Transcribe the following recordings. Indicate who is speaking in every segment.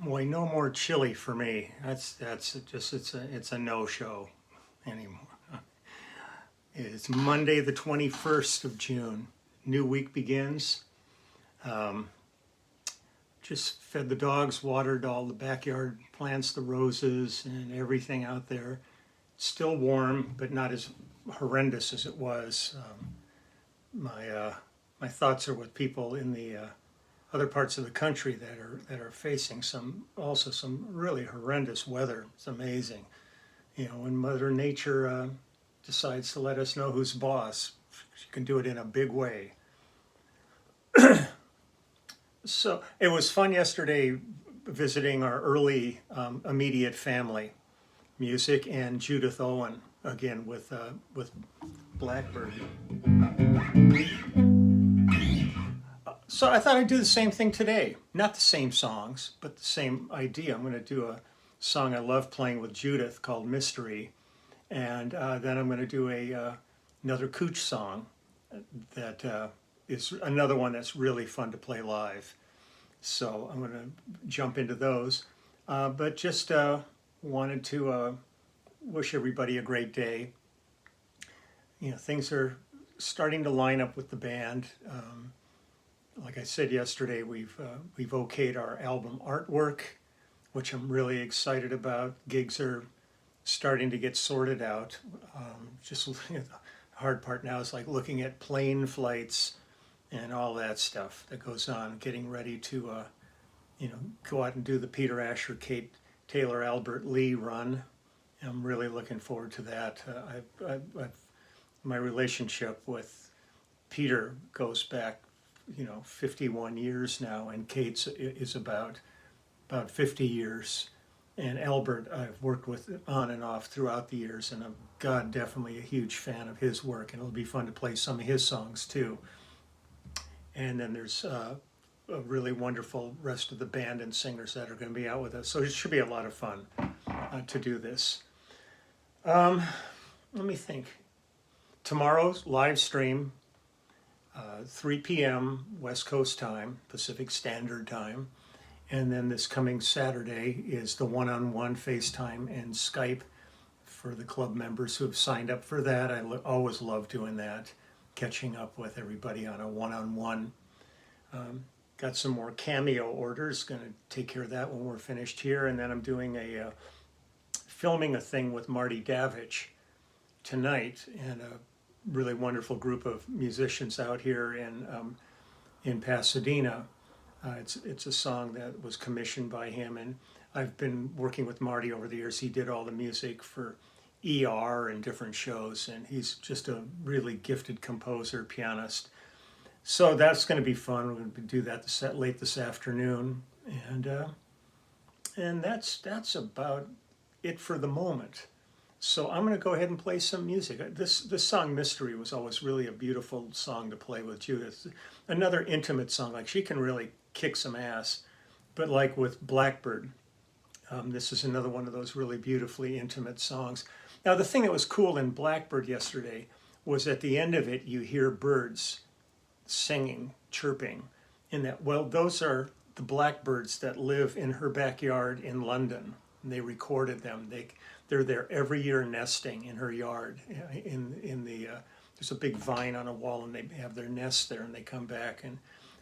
Speaker 1: Boy, no more chili for me. That's just it's a no-show anymore. It's Monday, the 21st of June. New week begins. Um, just fed the dogs, watered all the backyard plants, the roses, and everything out there. Still warm, but not as horrendous as it was. My thoughts are with people in the other parts of the country that are facing some really horrendous weather. It's amazing, when Mother Nature decides to let us know who's boss. She can do it in a big way. So it was fun yesterday visiting our early immediate family, music and Judith Owen again with Blackbird. So I thought I'd do the same thing today. Not the same songs, but the same idea. I'm going to do a song I love playing with Judith called Mystery. And then I'm going to do another Cooch song that is another one that's really fun to play live. So I'm going to jump into those. But just wanted to wish everybody a great day. Things are starting to line up with the band. Like I said yesterday, we've okayed our album artwork, which I'm really excited about. Gigs are starting to get sorted out. Just the hard part now is like looking at plane flights and all that stuff that goes on, getting ready to go out and do the Peter Asher, Kate Taylor, Albert Lee run. I'm really looking forward to that. My relationship with Peter goes back 51 years now, and Kate's is about 50 years. And Albert I've worked with on and off throughout the years, and I'm definitely a huge fan of his work, and it'll be fun to play some of his songs too. And then there's a really wonderful rest of the band and singers that are going to be out with us. So it should be a lot of fun to do this. Let me think. Tomorrow's live stream, 3 p.m. West Coast time, Pacific Standard Time. And then this coming Saturday is the one-on-one FaceTime and Skype for the club members who have signed up for that. I always love doing that, catching up with everybody on a one-on-one. Got some more cameo orders, going to take care of that when we're finished here. And then I'm doing filming a thing with Marty Davich tonight, and a really wonderful group of musicians out here in Pasadena. It's a song that was commissioned by him, and I've been working with Marty over the years. He did all the music for ER and different shows, and he's just a really gifted composer, pianist. So that's going to be fun. We're going to do that late this afternoon, and that's about it for the moment. So I'm going to go ahead and play some music. This song Mystery was always really a beautiful song to play with Judith. Another intimate song, like she can really kick some ass. But like with Blackbird, this is another one of those really beautifully intimate songs. Now the thing that was cool in Blackbird yesterday was at the end of it you hear birds singing, chirping. Those are the blackbirds that live in her backyard in London. And they recorded them. They're there every year nesting in her yard. There's a big vine on a wall, and they have their nests there, and they come back. And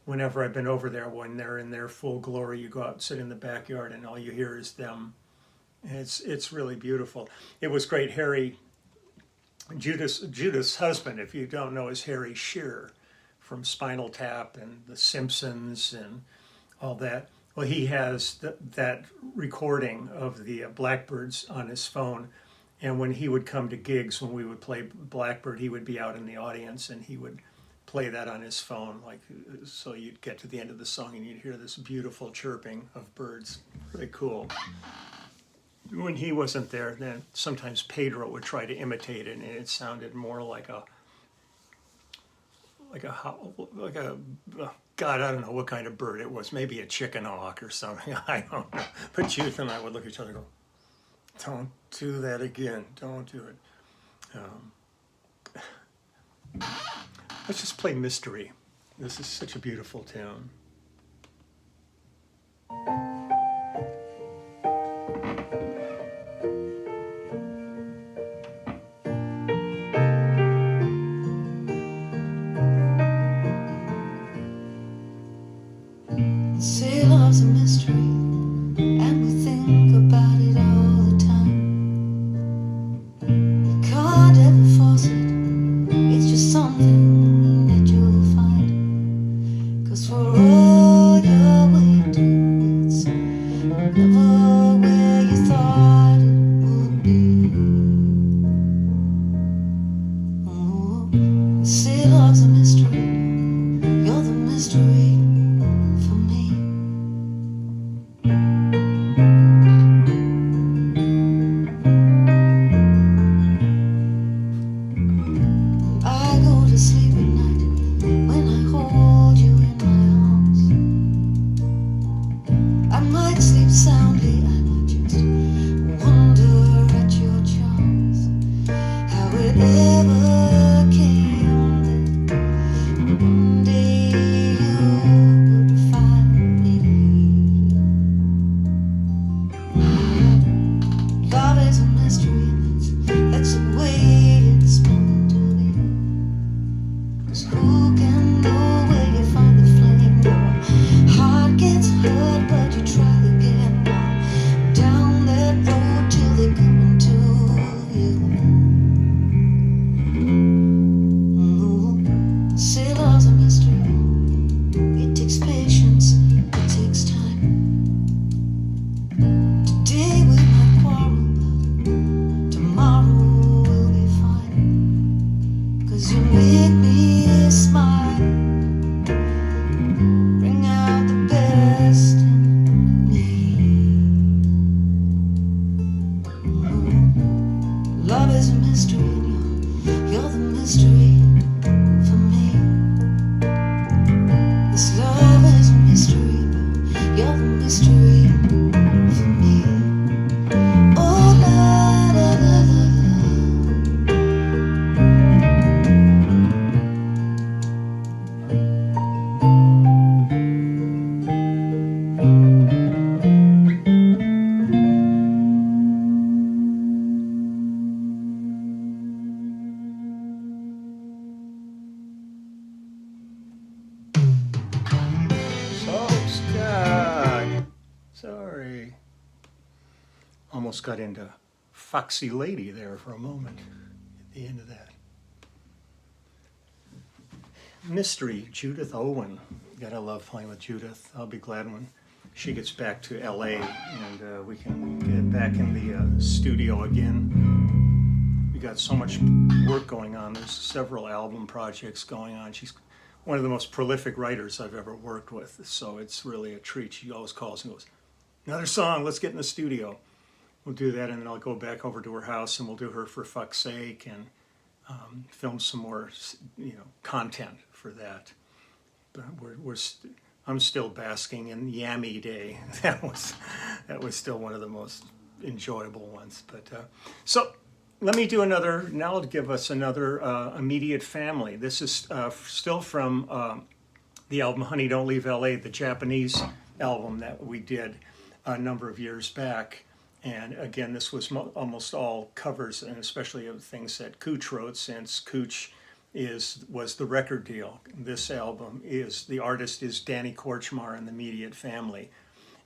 Speaker 1: whenever I've been over there, when they're in their full glory, you go out and sit in the backyard, and all you hear is them. And it's really beautiful. It was great. Judith's husband, if you don't know, is Harry Shearer from Spinal Tap and The Simpsons and all that. Well, he has that recording of the Blackbirds on his phone, and when he would come to gigs, when we would play Blackbird, he would be out in the audience, and he would play that on his phone, so you'd get to the end of the song and you'd hear this beautiful chirping of birds. Really cool. When he wasn't there, then sometimes Pedro would try to imitate it, and it sounded more like a God, I don't know what kind of bird it was. Maybe a chicken hawk or something. I don't know. But Judith and I would look at each other and go, "Don't do that again. Don't do it." Let's just play Mystery. This is such a beautiful tune. Sorry. Almost got into Foxy Lady there for a moment at the end of that. Mystery, Judith Owen. Gotta love playing with Judith. I'll be glad when she gets back to LA and we can get back in the studio again. We got so much work going on. There's several album projects going on. She's one of the most prolific writers I've ever worked with, so it's really a treat. She always calls and goes, "Another song, let's get in the studio." We'll do that, and then I'll go back over to her house and we'll do her For Fuck's Sake and film some more, content for that. But I'm still basking in Yammy Day. That was still one of the most enjoyable ones. But so let me do another. Now I'll give us another immediate family. This is still from the album Honey Don't Leave LA, the Japanese album that we did a number of years back. And again, this was almost all covers, and especially of things that Cooch wrote, since Cooch was the record deal. This album the artist is Danny Korchmar and the Immediate Family.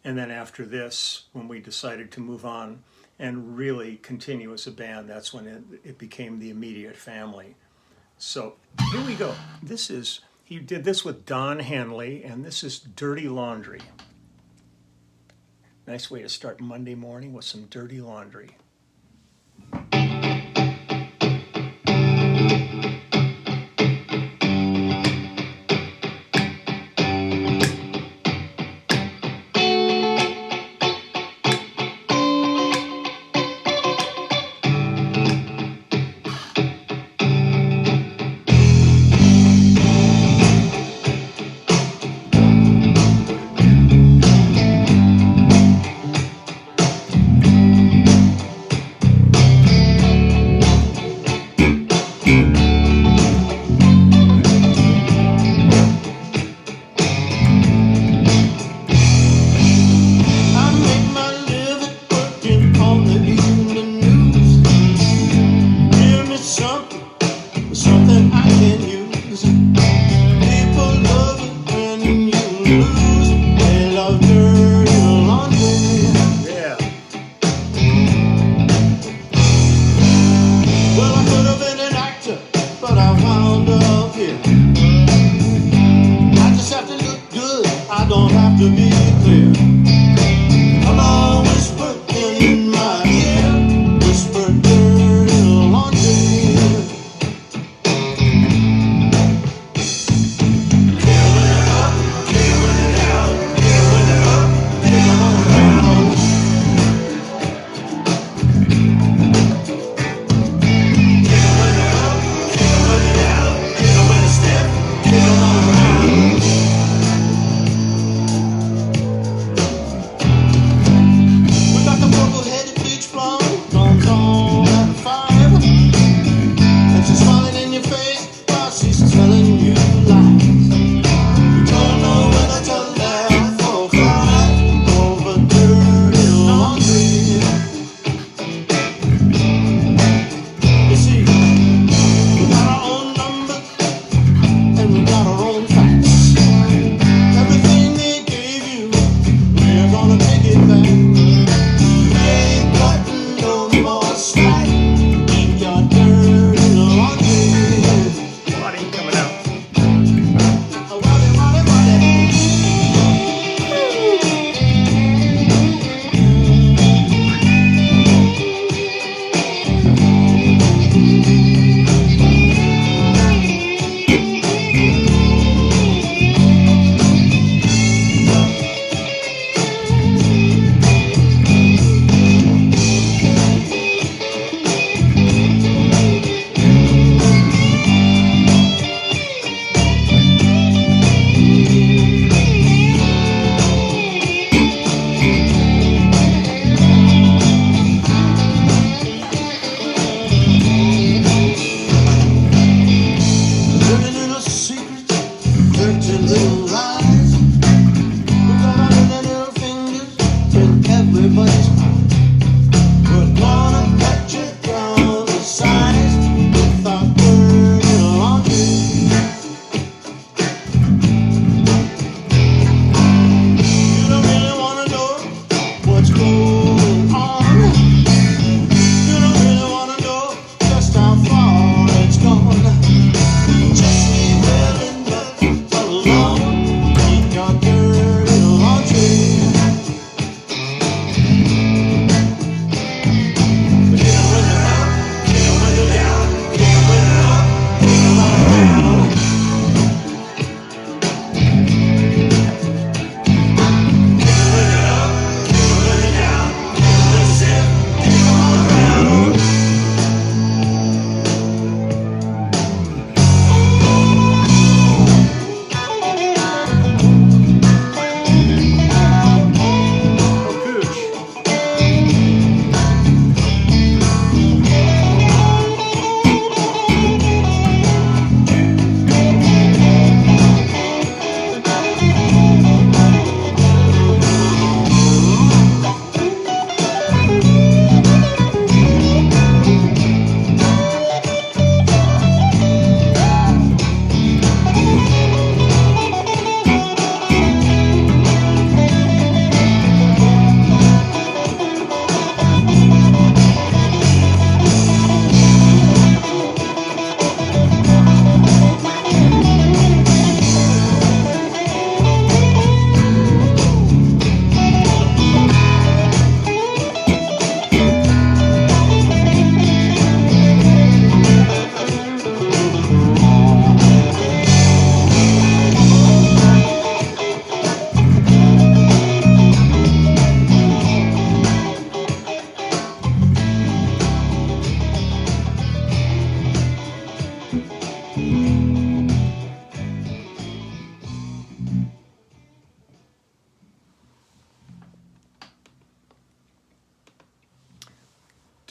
Speaker 1: And then after this, when we decided to move on and really continue as a band, that's when it became the Immediate Family. So here we go. He did this with Don Henley, and this is Dirty Laundry. Nice way to start Monday morning with some dirty laundry.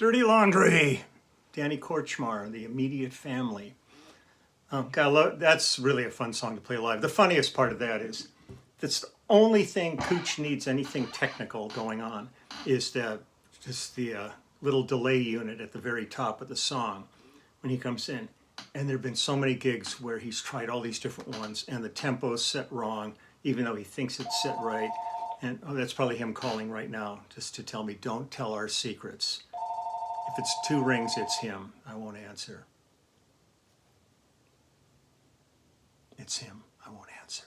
Speaker 1: Dirty Laundry, Danny Korchmar, The Immediate Family. That's really a fun song to play live. The funniest part of that is that's the only thing Cooch needs anything technical going on is just the little delay unit at the very top of the song when he comes in. And there have been so many gigs where he's tried all these different ones and the tempo's set wrong, even though he thinks it's set right. And that's probably him calling right now just to tell me, don't tell our secrets. If it's 2 rings, it's him. I won't answer. It's him. I won't answer.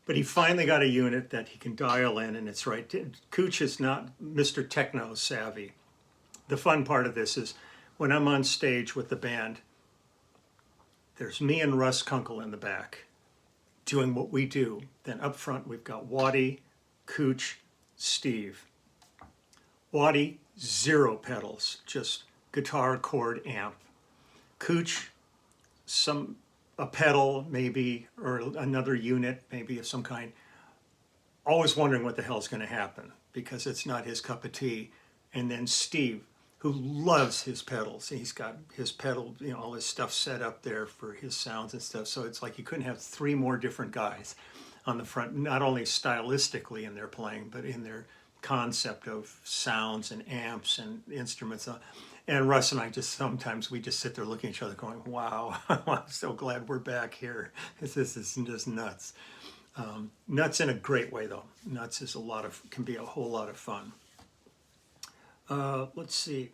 Speaker 1: But he finally got a unit that he can dial in, and it's right. Cooch is not Mr. Techno savvy. The fun part of this is when I'm on stage with the band, there's me and Russ Kunkel in the back doing what we do. Then up front, we've got Waddy, Cooch, Steve. Waddy, 0 pedals, just guitar, chord, amp. Cooch, a pedal maybe, or another unit maybe of some kind. Always wondering what the hell's going to happen because it's not his cup of tea. And then Steve, who loves his pedals. He's got his pedal, all his stuff set up there for his sounds and stuff. So it's like you couldn't have 3 more different guys on the front, not only stylistically in their playing, but in their concept of sounds and amps and instruments. And Russ and I sometimes we just sit there looking at each other going, wow, I'm so glad we're back here. This is just nuts. Nuts in a great way though. Nuts is can be a whole lot of fun. Let's see.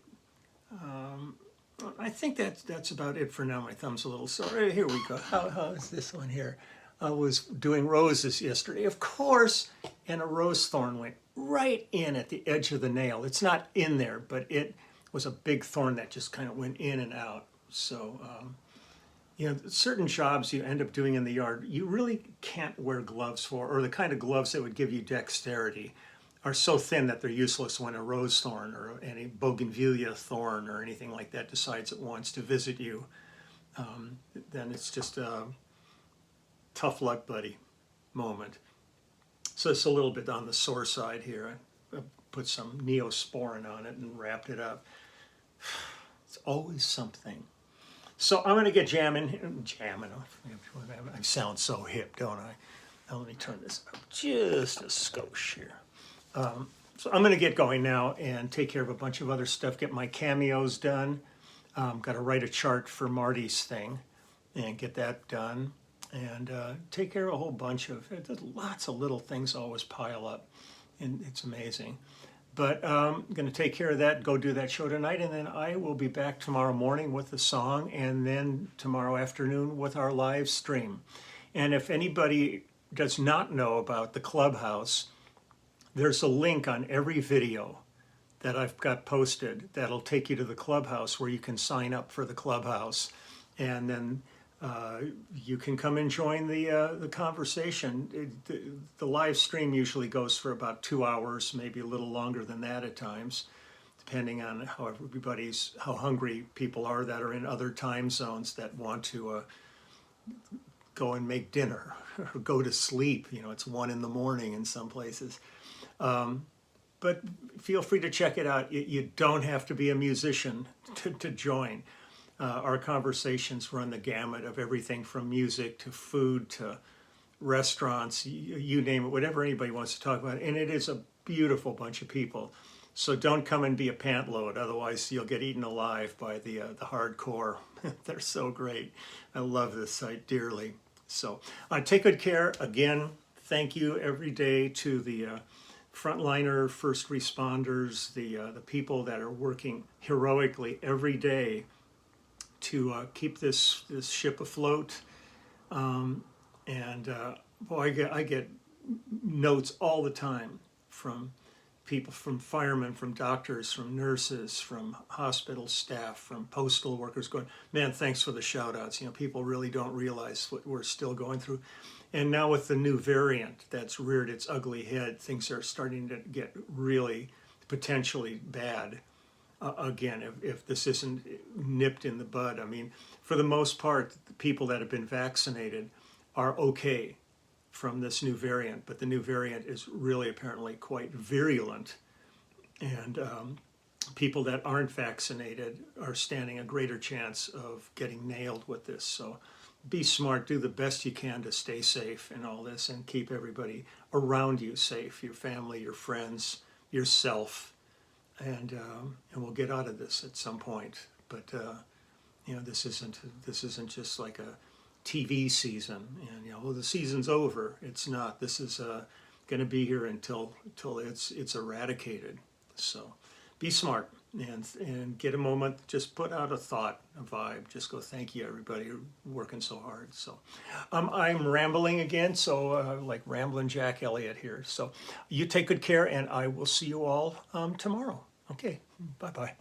Speaker 1: I think that's about it for now. My thumb's a little sore. Here we go. How is this one here? I was doing roses yesterday, of course, and a rose thorn went right in at the edge of the nail. It's not in there, but it was a big thorn that just kind of went in and out. So, certain jobs you end up doing in the yard, you really can't wear gloves for, or the kind of gloves that would give you dexterity are so thin that they're useless when a rose thorn or any bougainvillea thorn or anything like that decides it wants to visit you. Then it's just a tough luck, buddy moment. So it's a little bit on the sore side here. I put some Neosporin on it and wrapped it up. It's always something. So I'm going to get jamming. I sound so hip, don't I? Now let me turn this up just a skosh here. So I'm going to get going now and take care of a bunch of other stuff, get my cameos done. Got to write a chart for Marty's thing and get that done. And take care of a whole bunch of, lots of little things always pile up, and it's amazing. But I'm going to take care of that, go do that show tonight, and then I will be back tomorrow morning with the song, and then tomorrow afternoon with our live stream. And if anybody does not know about the Clubhouse, there's a link on every video that I've got posted that'll take you to the Clubhouse where you can sign up for the Clubhouse, and then you can come and join the conversation. The live stream usually goes for about 2 hours, maybe a little longer than that at times, depending on how hungry people are that are in other time zones that want to go and make dinner or go to sleep. It's 1 a.m. in some places. But feel free to check it out. You don't have to be a musician to join. Our conversations run the gamut of everything from music to food to restaurants, you name it, whatever anybody wants to talk about. And it is a beautiful bunch of people. So don't come and be a pant load, otherwise you'll get eaten alive by the hardcore. They're so great. I love this site dearly. So take good care. Again, thank you every day to the frontliner first responders, the people that are working heroically every day to keep this ship afloat. Boy, I get notes all the time from people, from firemen, from doctors, from nurses, from hospital staff, from postal workers going, man, thanks for the shout outs. People really don't realize what we're still going through. And now with the new variant that's reared its ugly head, things are starting to get really potentially bad. Again, if this isn't nipped in the bud. I mean, for the most part, the people that have been vaccinated are okay from this new variant, but the new variant is really apparently quite virulent. And people that aren't vaccinated are standing a greater chance of getting nailed with this. So be smart, do the best you can to stay safe in all this and keep everybody around you safe, your family, your friends, yourself, and we'll get out of this at some point. But this isn't just like a TV season, and well, the season's over. It's not. This is going to be here until it's eradicated. So be smart and get a moment. Just put out a thought, a vibe. Just go, thank you, everybody. You're working so hard. So I'm rambling again. So like rambling Jack Elliott here. So you take good care, and I will see you all tomorrow. Okay, bye-bye.